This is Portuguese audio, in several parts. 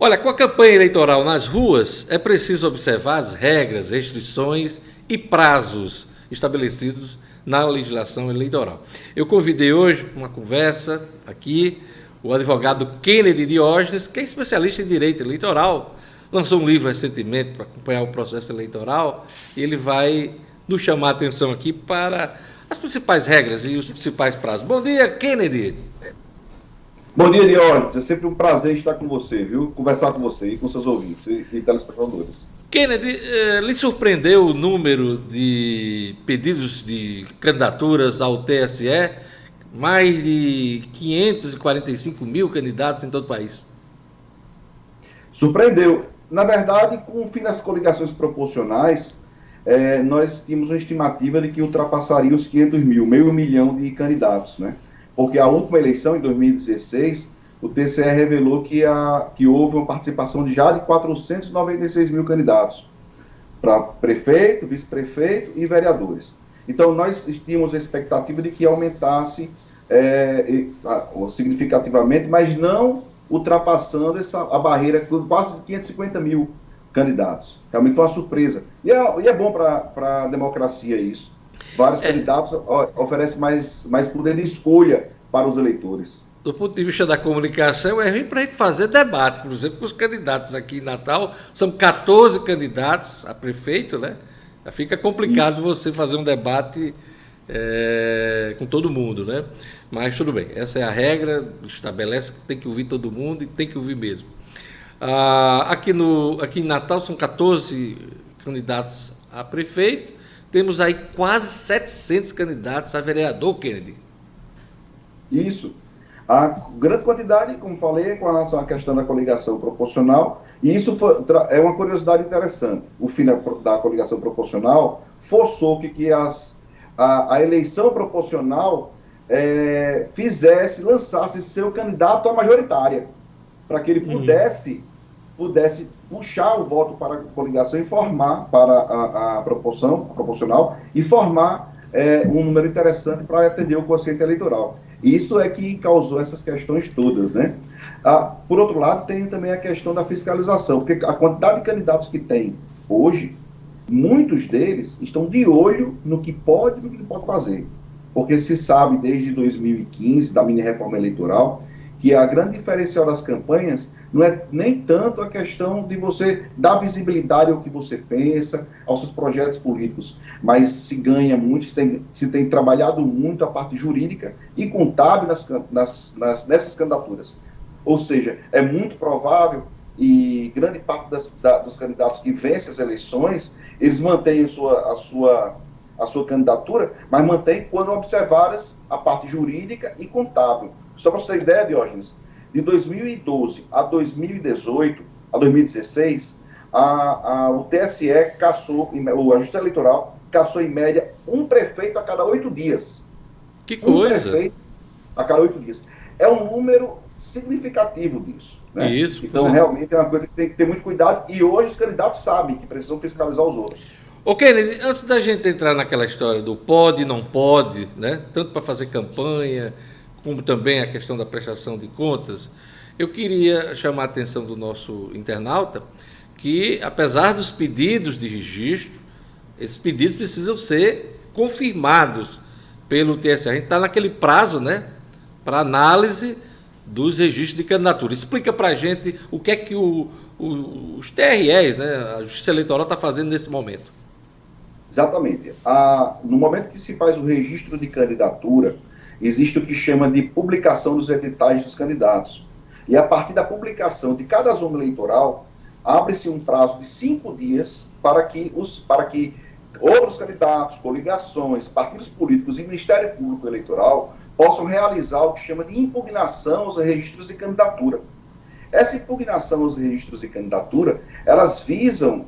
Olha, com a campanha eleitoral nas ruas, é preciso observar as regras, restrições e prazos estabelecidos na legislação eleitoral. Eu convidei hoje para uma conversa aqui o advogado Kennedy Diógenes, que é especialista em direito eleitoral, lançou um livro recentemente para acompanhar o processo eleitoral e ele vai nos chamar a atenção aqui para as principais regras e os principais prazos. Bom dia, Kennedy. Bom dia, Diógenes. É sempre um prazer estar com você, viu? Conversar com você e com seus ouvintes e telespectadores. Kennedy, lhe surpreendeu o número de pedidos de candidaturas ao TSE? Mais de 545 mil candidatos em todo o país. Surpreendeu. Na verdade, com o fim das coligações proporcionais, nós tínhamos uma estimativa de que ultrapassaria os 500 mil, meio milhão de candidatos, né? Porque a última eleição, em 2016, o TCE revelou que houve uma participação de 496 mil candidatos para prefeito, vice-prefeito e vereadores. Então, nós tínhamos a expectativa de que aumentasse significativamente, mas não ultrapassando a barreira de quase 550 mil candidatos. Realmente foi uma surpresa. E é bom para a democracia isso. Vários candidatos oferecem mais poder de escolha para os eleitores. Do ponto de vista da comunicação, é ruim para a gente fazer debate, por exemplo, com os candidatos aqui em Natal, são 14 candidatos a prefeito, né? Fica complicado você fazer um debate com todo mundo, né? Mas tudo bem, essa é a regra, estabelece que tem que ouvir todo mundo e tem que ouvir mesmo. Aqui em Natal são 14 candidatos a prefeito, temos aí quase 700 candidatos a vereador, Kennedy. Isso. A grande quantidade, como falei, com relação à questão da coligação proporcional, e isso é uma curiosidade interessante. O fim da coligação proporcional forçou que a eleição proporcional lançasse seu candidato à majoritária, para que ele pudesse puxar o voto para a coligação e formar para a proporcional e formar um número interessante para atender o quociente eleitoral. Isso é que causou essas questões todas, né? Por outro lado, tem também a questão da fiscalização, porque a quantidade de candidatos que tem hoje, muitos deles estão de olho no que pode e no que não pode fazer. Porque se sabe desde 2015, da mini-reforma eleitoral, que a grande diferencial das campanhas não é nem tanto a questão de você dar visibilidade ao que você pensa, aos seus projetos políticos, mas se ganha muito, se tem trabalhado muito a parte jurídica e contábil nessas candidaturas. Ou seja, é muito provável, e grande parte dos candidatos que vencem as eleições, eles mantêm a sua candidatura, mas mantêm quando observadas a parte jurídica e contábil. Só para você ter ideia, Diógenes, de 2012 a 2018, a 2016, o TSE cassou, a Justiça Eleitoral cassou em média um prefeito a cada 8 dias. Que coisa! Um prefeito a cada 8 dias. É um número significativo disso. Né? Isso, então, realmente, é uma coisa que tem que ter muito cuidado, e hoje os candidatos sabem que precisam fiscalizar os outros. Kennedy, antes da gente entrar naquela história do pode e não pode, né? Tanto para fazer campanha, como também a questão da prestação de contas, eu queria chamar a atenção do nosso internauta que, apesar dos pedidos de registro, esses pedidos precisam ser confirmados pelo TSE. A gente está naquele prazo, né, para análise dos registros de candidatura. Explica para a gente o que é que os TREs, né, a Justiça Eleitoral, está fazendo nesse momento. Exatamente. No momento que se faz o registro de candidatura, existe o que chama de publicação dos editais dos candidatos. E a partir da publicação de cada zona eleitoral, abre-se um prazo de 5 dias para que outros candidatos, coligações, partidos políticos e Ministério Público Eleitoral possam realizar o que chama de impugnação aos registros de candidatura. Essa impugnação aos registros de candidatura, elas visam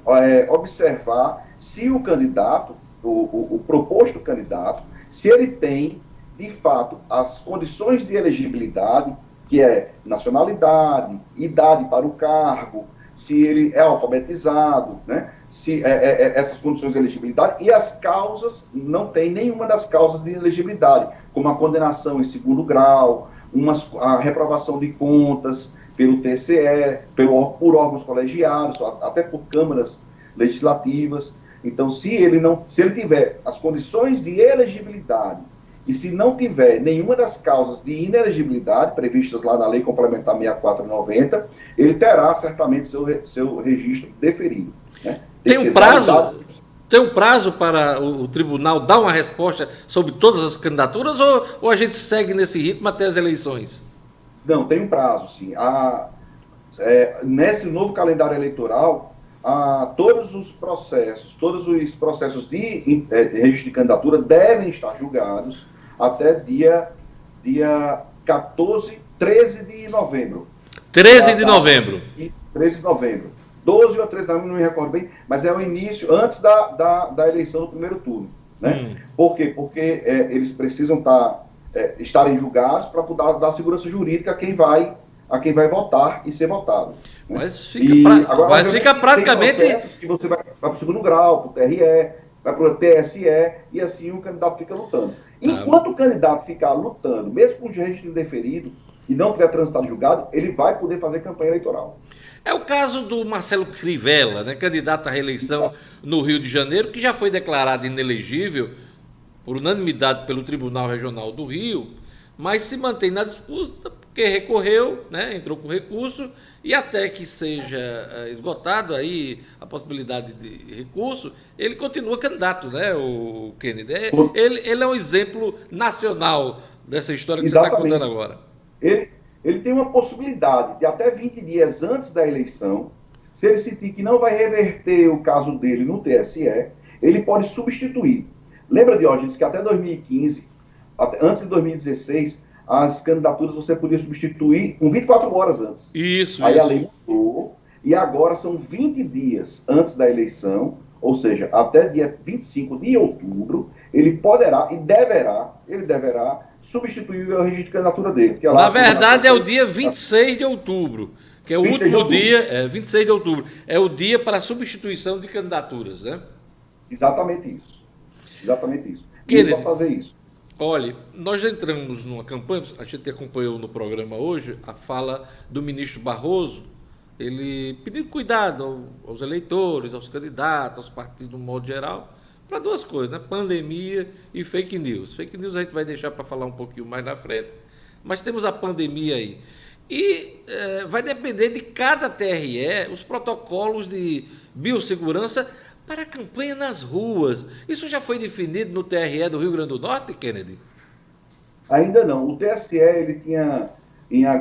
observar se o candidato, o proposto candidato, se ele tem, de fato, as condições de elegibilidade, que é nacionalidade, idade para o cargo, se ele é alfabetizado, né? Se essas condições de elegibilidade, e as causas, não tem nenhuma das causas de elegibilidade, como a condenação em segundo grau, a reprovação de contas, pelo TCE, por órgãos colegiados, até por câmaras legislativas. Então, se ele tiver as condições de elegibilidade e se não tiver nenhuma das causas de inelegibilidade previstas lá na Lei Complementar 64/90, ele terá certamente seu registro deferido. Né? Tem um prazo? Tem um prazo para o tribunal dar uma resposta sobre todas as candidaturas ou a gente segue nesse ritmo até as eleições? Não, tem um prazo, sim. Nesse novo calendário eleitoral, todos os processos de registro de candidatura devem estar julgados até dia 13 de novembro. 13 de novembro. 13 de novembro. 12 ou 13 de novembro, não me recordo bem, mas é o início, antes da eleição do primeiro turno. Né? Por quê? Porque eles precisam estarem julgados para poder dar segurança jurídica a quem vai votar e ser votado. Né? Mas fica praticamente... Tem processos que você vai para o segundo grau, para o TRE, vai para o TSE, e assim o candidato fica lutando. Enquanto o candidato ficar lutando, mesmo com o registro indeferido, e não tiver transitado julgado, ele vai poder fazer campanha eleitoral. É o caso do Marcelo Crivella, né, candidato à reeleição no Rio de Janeiro, que já foi declarado inelegível por unanimidade pelo Tribunal Regional do Rio, mas se mantém na disputa porque recorreu, né, entrou com recurso, e até que seja esgotado aí a possibilidade de recurso, ele continua candidato, né, o Kennedy. Ele é um exemplo nacional dessa história que Exatamente. Você está contando agora. Ele tem uma possibilidade de até 20 dias antes da eleição, se ele sentir que não vai reverter o caso dele no TSE, ele pode substituir. Lembra, Diógenes, que até 2015, antes de 2016, as candidaturas você podia substituir com 24 horas antes. Isso. Aí a lei mudou, e agora são 20 dias antes da eleição, ou seja, até dia 25 de outubro, ele poderá e deverá substituir o registro de candidatura dele. Na verdade, é o dia 26 de outubro, que é o último dia, 26 de outubro, é o dia para a substituição de candidaturas, né? Exatamente isso. Kennedy, para fazer isso. Olha, nós entramos numa campanha, a gente acompanhou no programa hoje a fala do ministro Barroso, ele pedindo cuidado aos eleitores, aos candidatos, aos partidos no modo geral, para duas coisas, né? Pandemia e fake news. Fake news a gente vai deixar para falar um pouquinho mais na frente, mas temos a pandemia aí. E vai depender de cada TRE os protocolos de biossegurança para a campanha nas ruas. Isso já foi definido no TRE do Rio Grande do Norte, Kennedy? Ainda não. O TSE, ele tinha,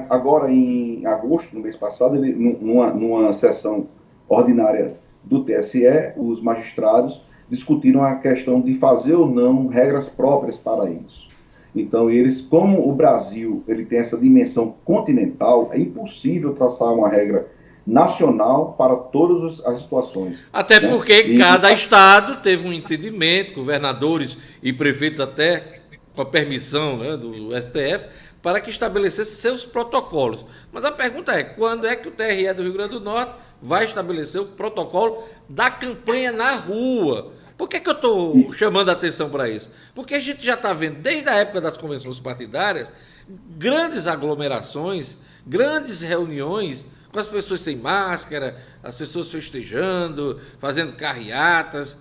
agora em agosto, no mês passado, numa sessão ordinária do TSE, os magistrados discutiram a questão de fazer ou não regras próprias para isso. Então, como o Brasil ele tem essa dimensão continental, é impossível traçar uma regra nacional para todas as situações. Até porque cada estado teve um entendimento, governadores e prefeitos até com a permissão, né, do STF, para que estabelecesse seus protocolos. Mas a pergunta é, quando é que o TRE do Rio Grande do Norte vai estabelecer o protocolo da campanha na rua? Por que eu estou chamando a atenção para isso? Porque a gente já está vendo, desde a época das convenções partidárias, grandes aglomerações, grandes reuniões, com as pessoas sem máscara, as pessoas festejando, fazendo carreatas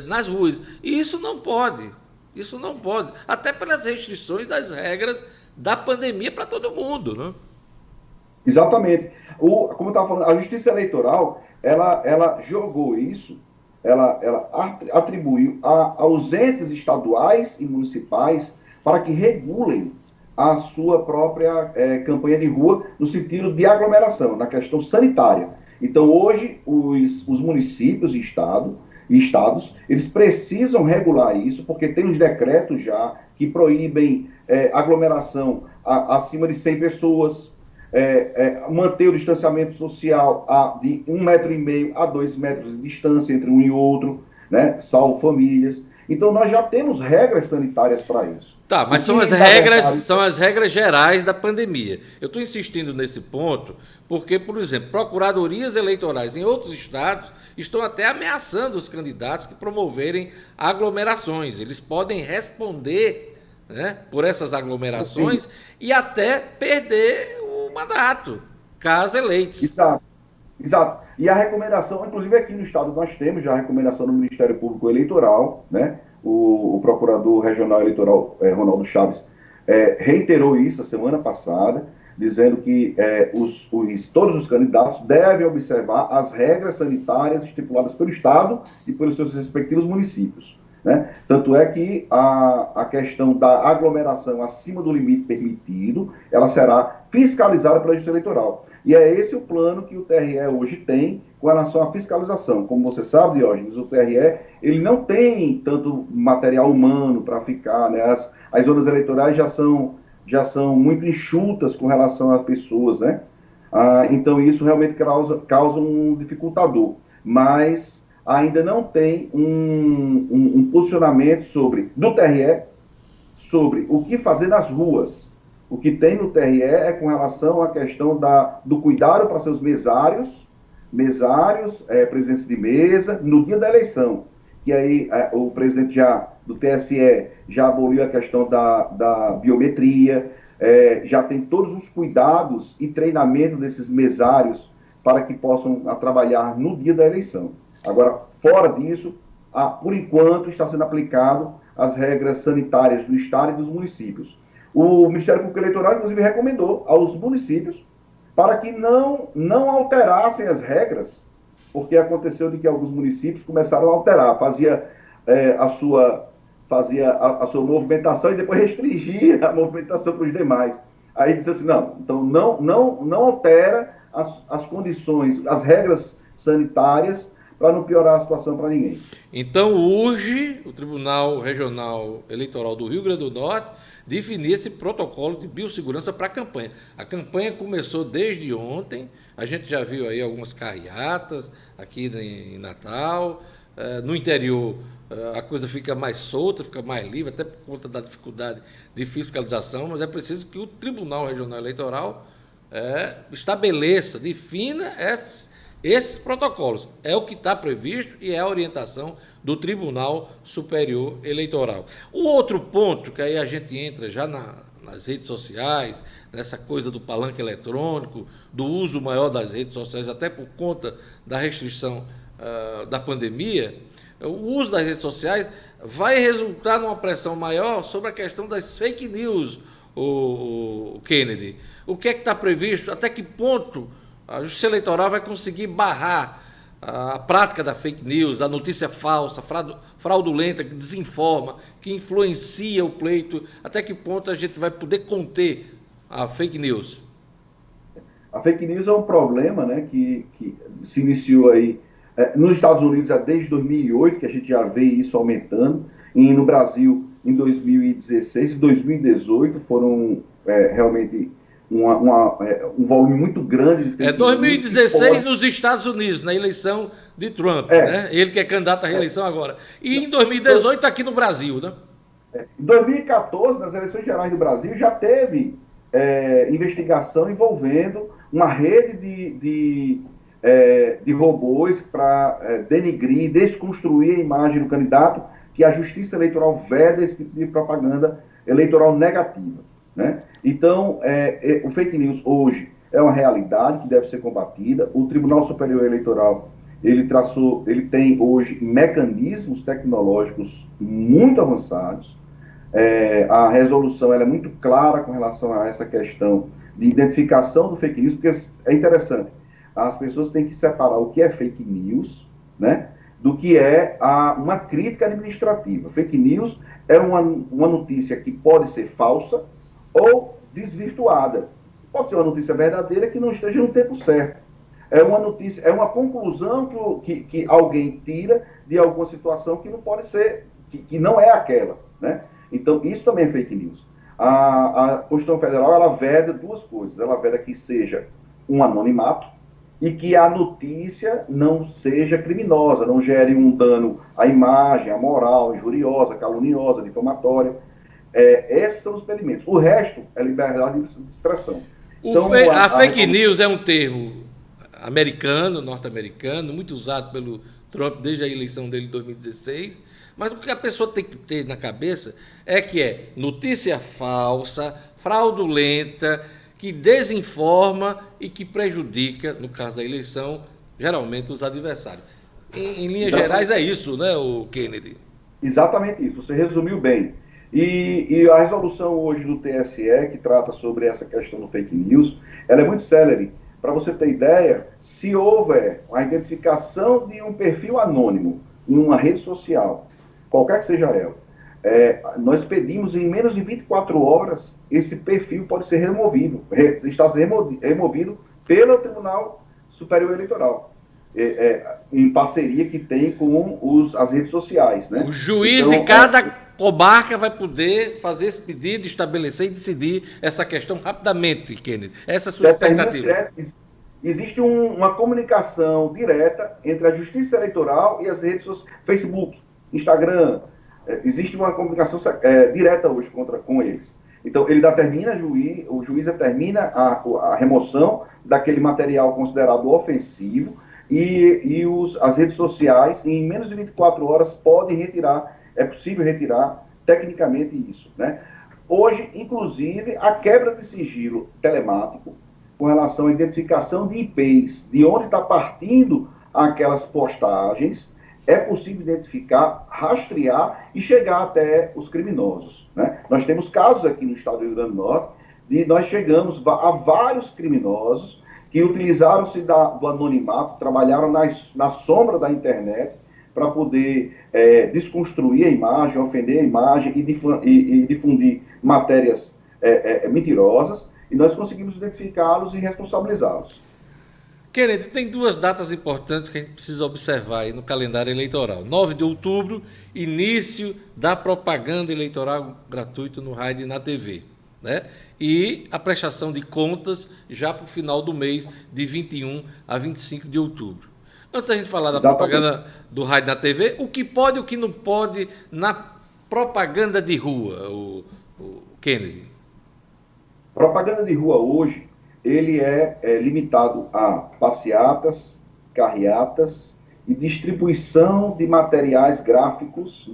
nas ruas. E isso não pode. Até pelas restrições das regras da pandemia para todo mundo, né? Exatamente. Como eu estava falando, a Justiça Eleitoral, ela jogou isso, ela atribuiu aos entes estaduais e municipais para que regulem a sua própria campanha de rua no sentido de aglomeração, na questão sanitária. Então, hoje, os municípios e estados, eles precisam regular isso, porque tem os decretos já que proíbem aglomeração acima de 100 pessoas, manter o distanciamento social de 1,5 metro a 2 metros de distância entre um e outro, né, salvo famílias. Então, nós já temos regras sanitárias para isso. Tá, mas são as regras gerais da pandemia. Eu estou insistindo nesse ponto porque, por exemplo, procuradorias eleitorais em outros estados estão até ameaçando os candidatos que promoverem aglomerações. Eles podem responder, né, por essas aglomerações e até perder o mandato. caso eleitos. Exato. Exato. E a recomendação, inclusive aqui no estado nós temos já a recomendação do Ministério Público Eleitoral, né? O procurador regional eleitoral, Ronaldo Chaves, reiterou isso a semana passada, dizendo que todos os candidatos devem observar as regras sanitárias estipuladas pelo Estado e pelos seus respectivos municípios. Né? Tanto é que a questão da aglomeração acima do limite permitido, ela será fiscalizada pela Justiça Eleitoral. E é esse o plano que o TRE hoje tem com relação à fiscalização. Como você sabe, Diógenes, o TRE ele não tem tanto material humano para ficar, né? As zonas eleitorais já são muito enxutas com relação às pessoas, né? Então isso realmente causa um dificultador. Mas ainda não tem um posicionamento do TRE sobre o que fazer nas ruas. O que tem no TRE é com relação à questão do cuidado para seus mesários, presença de mesa, no dia da eleição. Que aí o presidente do TSE já aboliu a questão da biometria, já tem todos os cuidados e treinamento desses mesários para que possam trabalhar no dia da eleição. Agora, fora disso, por enquanto está sendo aplicado as regras sanitárias do Estado e dos municípios. O Ministério Público Eleitoral, inclusive, recomendou aos municípios para que não alterassem as regras, porque aconteceu de que alguns municípios começaram a alterar, fazia a sua movimentação e depois restringia a movimentação para os demais. Aí disse assim, não altera as condições, as regras sanitárias para não piorar a situação para ninguém. Então, urge o Tribunal Regional Eleitoral do Rio Grande do Norte definir esse protocolo de biossegurança para a campanha. A campanha começou desde ontem, a gente já viu aí algumas carreatas aqui em Natal, no interior a coisa fica mais solta, fica mais livre, até por conta da dificuldade de fiscalização, mas é preciso que o Tribunal Regional Eleitoral estabeleça, defina esses protocolos. É o que está previsto e é a orientação do Tribunal Superior Eleitoral. O outro ponto, que aí a gente entra já nas redes sociais, nessa coisa do palanque eletrônico, do uso maior das redes sociais, até por conta da restrição da pandemia, o uso das redes sociais vai resultar numa pressão maior sobre a questão das fake news, o Kennedy. O que é que está previsto? Até que ponto a Justiça Eleitoral vai conseguir barrar a prática da fake news, da notícia falsa, fraudulenta, que desinforma, que influencia o pleito? Até que ponto a gente vai poder conter a fake news? A fake news é um problema, né, que se iniciou aí nos Estados Unidos desde 2008, que a gente já vê isso aumentando, e no Brasil em 2016 e 2018 foram realmente um volume muito grande de fake news. 2016 nos Estados Unidos, na eleição de Trump, né? Ele que é candidato à reeleição agora. E em 2018 aqui no Brasil, né? Em 2014, nas eleições gerais do Brasil, já teve investigação envolvendo uma rede de robôs para denigrir, desconstruir a imagem do candidato, que a Justiça Eleitoral veda esse tipo de propaganda eleitoral negativa, né? Então, o fake news hoje é uma realidade que deve ser combatida. O Tribunal Superior Eleitoral, ele tem hoje mecanismos tecnológicos muito avançados. A resolução ela é muito clara com relação a essa questão de identificação do fake news, porque é interessante, as pessoas têm que separar o que é fake news, né, do que é uma crítica administrativa. Fake news é uma notícia que pode ser falsa ou desvirtuada. Pode ser uma notícia verdadeira que não esteja no tempo certo. É uma notícia, é uma conclusão que alguém tira de alguma situação que não pode ser, que não é aquela, né? Então, isso também é fake news. A Constituição Federal, ela veda duas coisas. Ela veda que seja um anonimato e que a notícia não seja criminosa, não gere um dano à imagem, à moral, injuriosa, caluniosa, difamatória. Esses são os impedimentos. O resto é liberdade de expressão. Então, a fake news é um termo americano, norte-americano, muito usado pelo Trump desde a eleição dele em 2016, mas o que a pessoa tem que ter na cabeça é que é notícia falsa, fraudulenta, que desinforma e que prejudica, no caso da eleição, geralmente os adversários. Em linhas gerais é isso, né, o Kennedy? Exatamente isso, você resumiu bem. E a resolução hoje do TSE, que trata sobre essa questão do fake news, ela é muito célere. Para você ter ideia, se houver a identificação de um perfil anônimo em uma rede social, qualquer que seja ela, nós pedimos em menos de 24 horas, esse perfil pode ser removido, está sendo removido pelo Tribunal Superior Eleitoral. Em parceria que tem com as redes sociais, né? O juiz então, de cada comarca vai poder fazer esse pedido, estabelecer e decidir essa questão rapidamente, Kennedy. Essa é a sua expectativa. Existe uma comunicação direta entre a Justiça Eleitoral e as redes sociais, Facebook, Instagram. Existe uma comunicação direta hoje com eles. Então, ele determina, o juiz determina a remoção daquele material considerado ofensivo, e as redes sociais, em menos de 24 horas, podem retirar, é possível retirar tecnicamente isso, né? Hoje, inclusive, a quebra de sigilo telemático com relação à identificação de IPs, de onde está partindo aquelas postagens, é possível identificar, rastrear e chegar até os criminosos, né? Nós temos casos aqui no estado do Rio Grande do Norte, nós chegamos a vários criminosos que utilizaram-se do anonimato, trabalharam na sombra da internet para poder desconstruir a imagem, ofender a imagem e difundir matérias mentirosas, e nós conseguimos identificá-los e responsabilizá-los. Kennedy, tem duas datas importantes que a gente precisa observar aí no calendário eleitoral. 9 de outubro, início da propaganda eleitoral gratuita no rádio e na TV, né? E a prestação de contas já para o final do mês, de 21 a 25 de outubro. Antes da gente falar da propaganda do rádio na TV, o que pode e o que não pode na propaganda de rua, o Kennedy? Propaganda de rua hoje, ele é limitado a passeatas, carreatas e distribuição de materiais gráficos.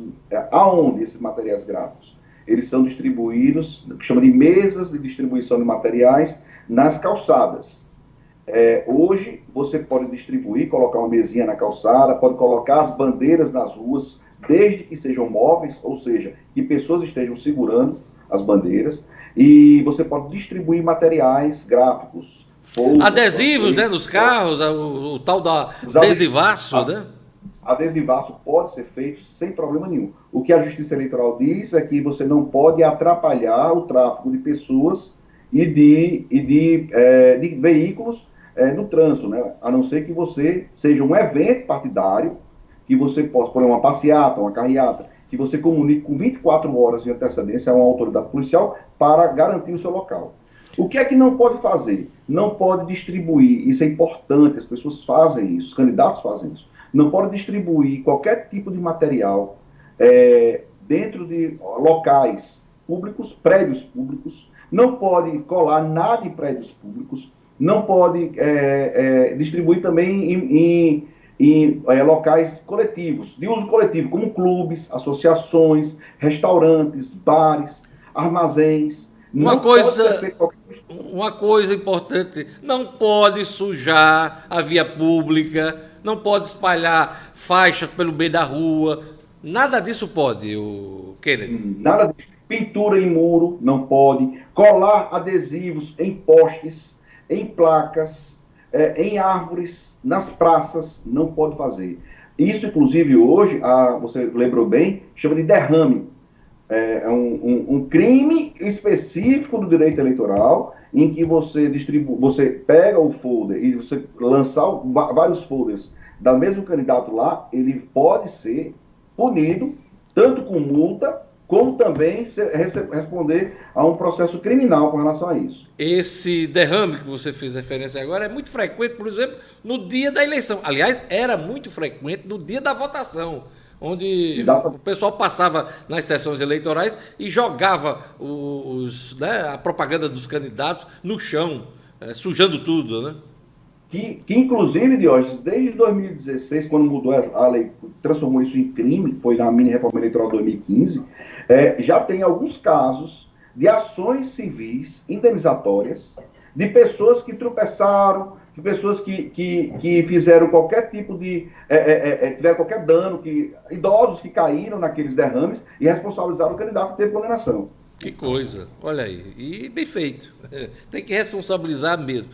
Aonde esses materiais gráficos? Eles são distribuídos, que chama de mesas de distribuição de materiais, nas calçadas. Hoje, você pode distribuir, colocar uma mesinha na calçada, pode colocar as bandeiras nas ruas, desde que sejam móveis, ou seja, que pessoas estejam segurando as bandeiras, e você pode distribuir materiais gráficos. Adesivos, né, nos carros, o tal da adesivaço, né? Adesivaço pode ser feito sem problema nenhum. O que a Justiça Eleitoral diz é que você não pode atrapalhar o tráfego de pessoas e de veículos no trânsito, né? A não ser que você seja um evento partidário, que você possa, por exemplo, uma passeata, uma carreata, que você comunique com 24 horas de antecedência a uma autoridade policial para garantir o seu local. O que é que não pode fazer? Não pode distribuir, isso é importante, as pessoas fazem isso, os candidatos fazem isso. Não pode distribuir qualquer tipo de material dentro de locais públicos, prédios públicos, não pode colar nada em prédios públicos, não pode distribuir também em locais coletivos, de uso coletivo, como clubes, associações, restaurantes, bares, armazéns. Uma coisa importante, não pode sujar a via pública, não pode espalhar faixas pelo meio da rua, nada disso pode, o Kennedy? Nada disso. Pintura em muro, não pode. Colar adesivos em postes, em placas, em árvores, nas praças, não pode fazer. Isso, inclusive, hoje, você lembrou bem, chama de derrame. É um crime específico do direito eleitoral, em que você pega o folder e você lançar vários folders do mesmo candidato lá, ele pode ser punido, tanto com multa, como também responder a um processo criminal com relação a isso. Esse derrame que você fez referência agora é muito frequente, por exemplo, no dia da eleição. Aliás, era muito frequente no dia da votação, onde o pessoal passava nas sessões eleitorais e jogava a propaganda dos candidatos no chão, sujando tudo, né? Que inclusive, Diógenes, desde 2016, quando mudou a lei, transformou isso em crime, foi na mini-reforma eleitoral 2015, já tem alguns casos de ações civis indenizatórias de pessoas que tropeçaram, de pessoas que fizeram qualquer tipo de... tiveram qualquer dano, idosos que caíram naqueles derrames e responsabilizaram o candidato que teve condenação. Que coisa, olha aí. E bem feito. Tem que responsabilizar mesmo.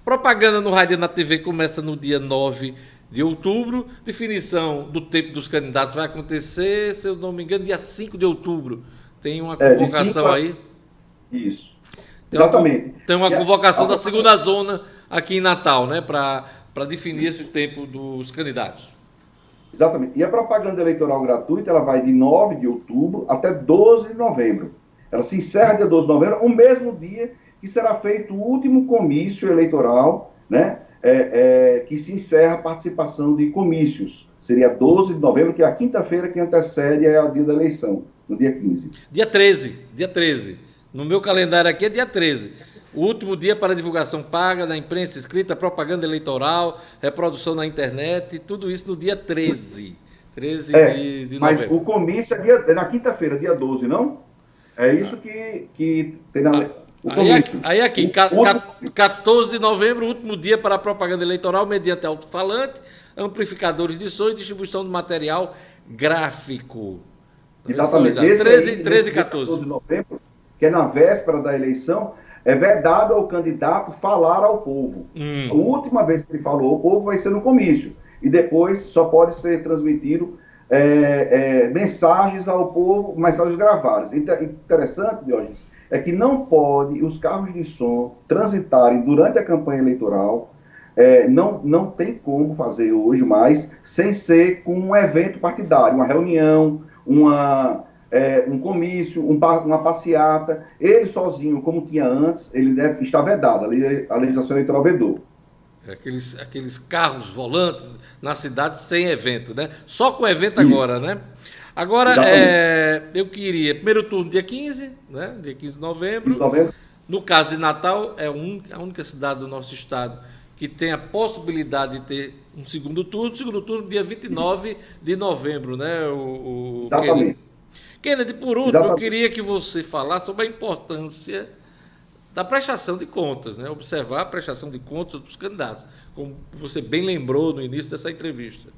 Propaganda no rádio e na TV começa no dia 9 de outubro. Definição do tempo dos candidatos vai acontecer, se eu não me engano, dia 5 de outubro. Tem uma convocação aí? Isso. Exatamente. Tem uma convocação da segunda zona aqui em Natal, né? Para definir esse tempo dos candidatos. Exatamente. E a propaganda eleitoral gratuita, ela vai de 9 de outubro até 12 de novembro. Ela se encerra dia 12 de novembro, o mesmo dia que será feito o último comício eleitoral, né? Que se encerra a participação de comícios. Seria 12 de novembro, que é a quinta-feira que antecede ao dia da eleição, no dia 15. Dia 13. No meu calendário aqui é dia 13. O último dia para divulgação paga na imprensa escrita, propaganda eleitoral, reprodução na internet, tudo isso no dia 13. 13 de novembro. Mas o comício é na quinta-feira, dia 12, não? É isso que tem na lei. Aí aqui, 14 de novembro, último dia para a propaganda eleitoral, mediante alto-falante, amplificadores de som e distribuição de material gráfico. Exatamente. 13 e 14 de novembro, que é na véspera da eleição, é vedado ao candidato falar ao povo. A última vez que ele falou ao povo vai ser no comício. E depois só pode ser transmitido mensagens ao povo, mensagens gravadas. Interessante, Diógenes, é que não pode os carros de som transitarem durante a campanha eleitoral, não tem como fazer hoje mais, sem ser com um evento partidário, uma reunião, um comício, uma passeata. Ele sozinho, como tinha antes, ele deve estar vedado, a legislação eleitoral vedou. Aqueles carros volantes na cidade sem evento, né? Só com evento agora, né? Agora, eu queria... Primeiro turno, dia 15, né? Dia 15 de novembro. No caso de Natal, é a única cidade do nosso estado que tem a possibilidade de ter um segundo turno. Segundo turno, dia 29 de novembro, né? Exatamente. Kennedy, por último, eu queria que você falasse sobre a importância da prestação de contas, né? Observar a prestação de contas dos candidatos, como você bem lembrou no início dessa entrevista.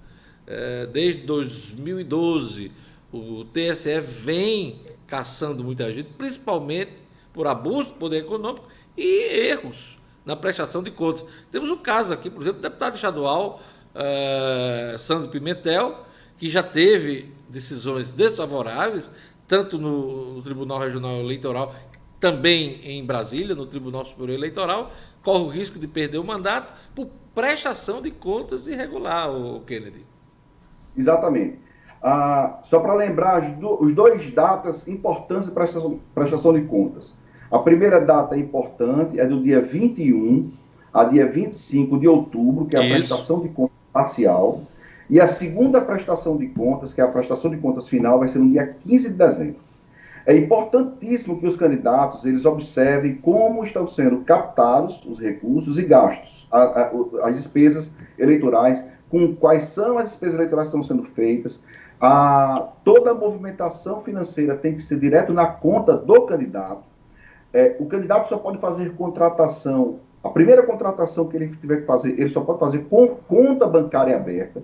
Desde 2012, o TSE vem caçando muita gente, principalmente por abuso do poder econômico e erros na prestação de contas. Temos um caso aqui, por exemplo, do deputado estadual Sandro Pimentel, que já teve decisões desfavoráveis, tanto no Tribunal Regional Eleitoral, também em Brasília, no Tribunal Superior Eleitoral, corre o risco de perder o mandato por prestação de contas irregular, o Kennedy. Exatamente. Só para lembrar os dois datas importantes de prestação de contas. A primeira data importante é do dia 21 a dia 25 de outubro, que é a prestação de contas parcial. E a segunda prestação de contas, que é a prestação de contas final, vai ser no dia 15 de dezembro. É importantíssimo que os candidatos eles observem como estão sendo captados os recursos e gastos, as despesas eleitorais, com quais são as despesas eleitorais que estão sendo feitas. Toda a movimentação financeira tem que ser direto na conta do candidato. O candidato só pode fazer contratação, a primeira contratação que ele tiver que fazer, ele só pode fazer com conta bancária aberta.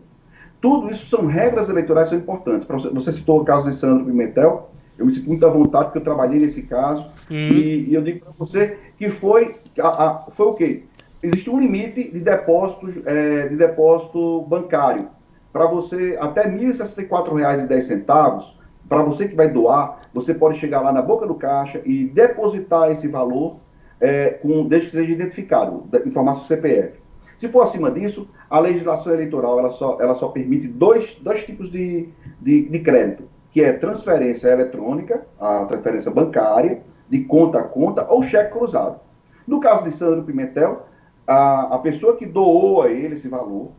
Tudo isso são regras eleitorais, são importantes. Você citou o caso de Sandro Pimentel, eu me sinto muito à vontade porque eu trabalhei nesse caso, e eu digo para você que foi o quê? Existe um limite de depósito bancário. Para você, até R$ 1.064,10, para você que vai doar, você pode chegar lá na boca do caixa e depositar esse valor, desde que seja identificado, informar seu CPF. Se for acima disso, a legislação eleitoral ela só permite dois tipos de crédito, que é transferência eletrônica, a transferência bancária, de conta a conta, ou cheque cruzado. No caso de Sandro Pimentel, a pessoa que doou a ele esse valor,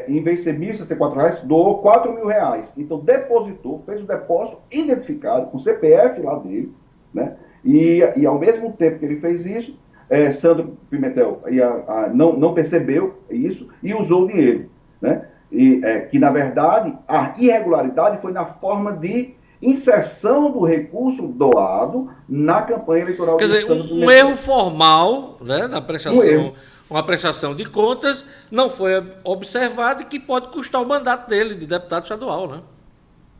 em vez de ser R$ 1.064, doou R$ 4.000. Então, depositou, fez o depósito identificado, com o CPF lá dele, né? E ao mesmo tempo que ele fez isso, Sandro Pimentel não percebeu isso e usou o dinheiro, né? Que, na verdade, a irregularidade foi na forma de inserção do recurso doado na campanha eleitoral. Quer dizer, um erro formal, né, na prestação, uma prestação de contas não foi observado e que pode custar o mandato dele de deputado estadual, né?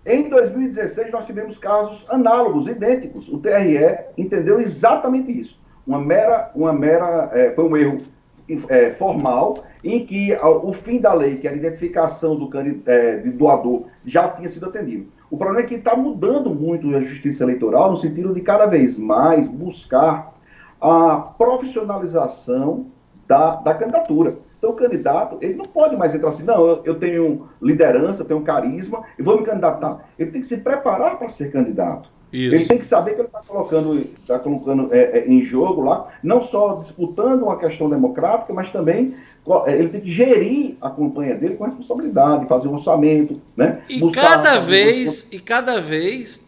Em 2016, nós tivemos casos análogos, idênticos. O TRE entendeu exatamente isso. Foi um erro formal, em que o fim da lei, que era a identificação de doador, já tinha sido atendido. O problema é que está mudando muito a justiça eleitoral, no sentido de cada vez mais buscar a profissionalização da candidatura. Então, o candidato, ele não pode mais entrar assim, não, eu tenho liderança, eu tenho carisma, e vou me candidatar. Ele tem que se preparar para ser candidato. Isso. Ele tem que saber que ele está colocando em jogo lá, não só disputando uma questão democrática, mas também ele tem que gerir a campanha dele com responsabilidade, fazer um orçamento, né? E cada vez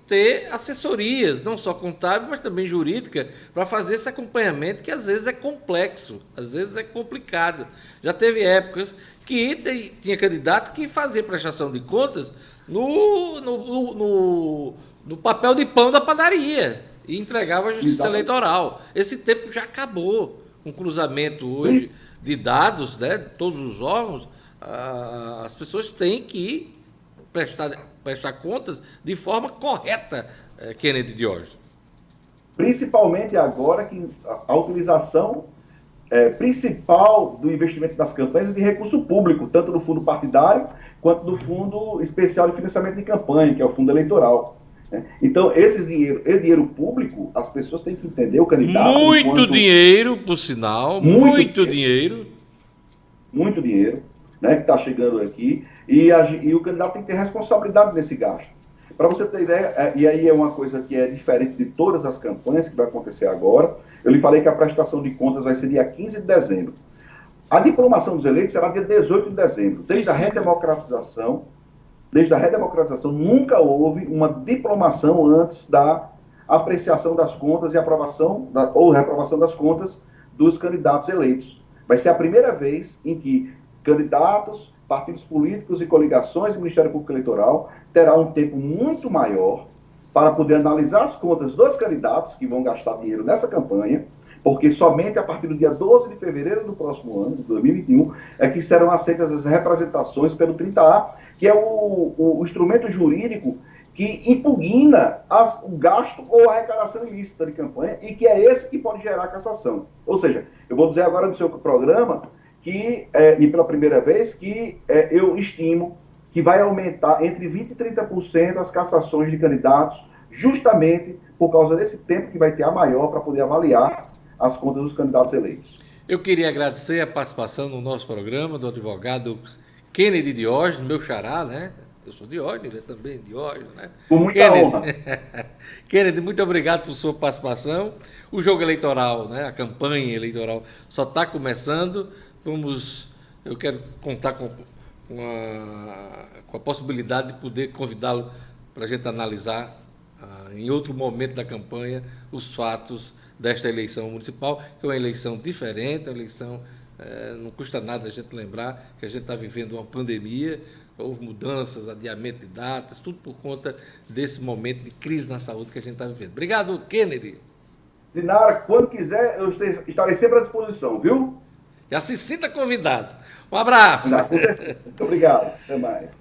ter assessorias, não só contábil, mas também jurídica, para fazer esse acompanhamento que às vezes é complexo, às vezes é complicado. Já teve épocas que tinha candidato que fazia prestação de contas no papel de pão da padaria e entregava à Justiça Eleitoral. Esse tempo já acabou. Com cruzamento hoje de dados, né, de todos os órgãos, as pessoas têm que prestar contas de forma correta, Kennedy Diógenes. Principalmente agora que a utilização principal do investimento das campanhas é de recurso público, tanto do fundo partidário quanto do fundo especial de financiamento de campanha, que é o fundo eleitoral. Então, esse dinheiro público, as pessoas têm que entender, o candidato... Dinheiro, por sinal, muito dinheiro. Muito dinheiro, né, que está chegando aqui, e o candidato tem que ter responsabilidade nesse gasto. Para você ter ideia, e aí é uma coisa que é diferente de todas as campanhas que vai acontecer agora, eu lhe falei que a prestação de contas vai ser dia 15 de dezembro. A diplomação dos eleitos será dia 18 de dezembro. Desde a redemocratização, nunca houve uma diplomação antes da apreciação das contas e aprovação ou reprovação das contas dos candidatos eleitos. Vai ser a primeira vez em que candidatos, partidos políticos e coligações e Ministério Público Eleitoral terá um tempo muito maior para poder analisar as contas dos candidatos que vão gastar dinheiro nessa campanha, porque somente a partir do dia 12 de fevereiro do próximo ano, de 2021, é que serão aceitas as representações pelo 30A, que é o instrumento jurídico que impugna o gasto ou a arrecadação ilícita de campanha, e que é esse que pode gerar cassação. Ou seja, eu vou dizer agora no seu programa que, e pela primeira vez, que eu estimo que vai aumentar entre 20% e 30% as cassações de candidatos, justamente por causa desse tempo que vai ter a maior para poder avaliar as contas dos candidatos eleitos. Eu queria agradecer a participação no nosso programa do advogado Kennedy Diógenes, meu xará, né? Eu sou Diógenes, ele é também Diógenes, né? Com muita honra. Kennedy, muito obrigado por sua participação. O jogo eleitoral, né? A campanha eleitoral só está começando. Eu quero contar com a possibilidade de poder convidá-lo para a gente analisar em outro momento da campanha os fatos desta eleição municipal, que é uma eleição diferente, uma eleição, não custa nada a gente lembrar que a gente está vivendo uma pandemia, houve mudanças, adiamento de datas, tudo por conta desse momento de crise na saúde que a gente está vivendo. Obrigado, Kennedy. Dinara, quando quiser, eu estarei sempre à disposição, viu? Já se sinta convidado. Um abraço. Muito obrigado. Até mais.